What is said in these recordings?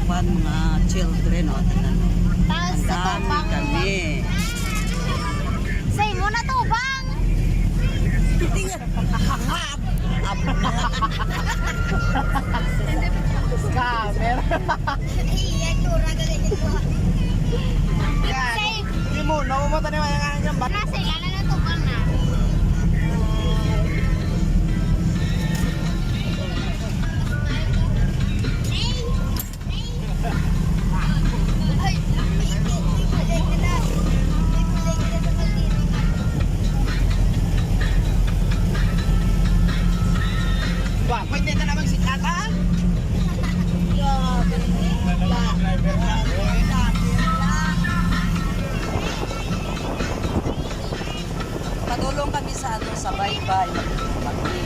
kwan, mga children, o. Tingnan mo. Tapos Ang sa dami tubang. kami. Say mo na tubang. Hindi nga. Scammer. Iya, tura galing ito. Yan. Say, Hindi mo, nakumata na yung mga ganyan ba? nasa ilala na tubang na. Wah, pwede na naman sikatan. Padulong kami sa ano, sa baybay. Kami.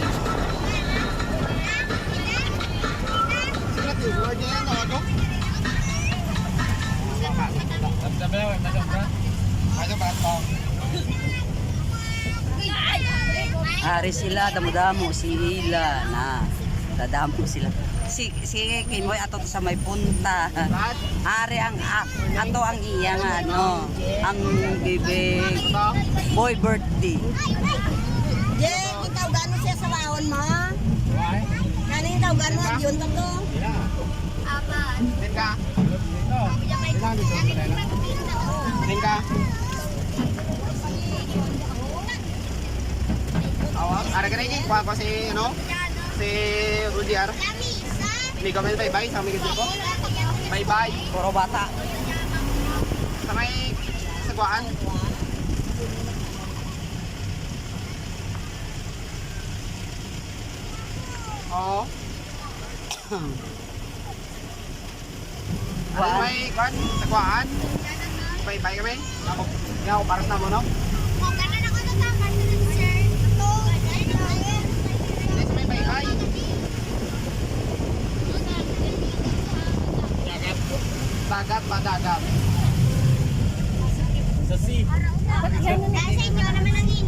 Ari sila, damo-damo, si Ila na. Dadamo sila. Si Kimoy ato sa may punta. Ari ang ato ang iya nga ano, ang bibig boy birthday. Jeng, ikaw gano'n siya sa waon mo? Kanin ikaw gano'n at yun to? Apat. Tingka. Ilang dito? Tingka. Awak, ada ka rin kuha ko si, ano? Si Rudyar. Hindi kami bye-bye sa aming ko. Bye-bye. Puro bata. Sa may sagwaan. Oo. Ano may kuhan? Sagwaan. Bye-bye kami. Hindi ako paras na mo, no? Kung ganan ako na tama, sir. Ito. Hindi sa may bye-bye. Dagat ba dagat? Sa inyo naman ang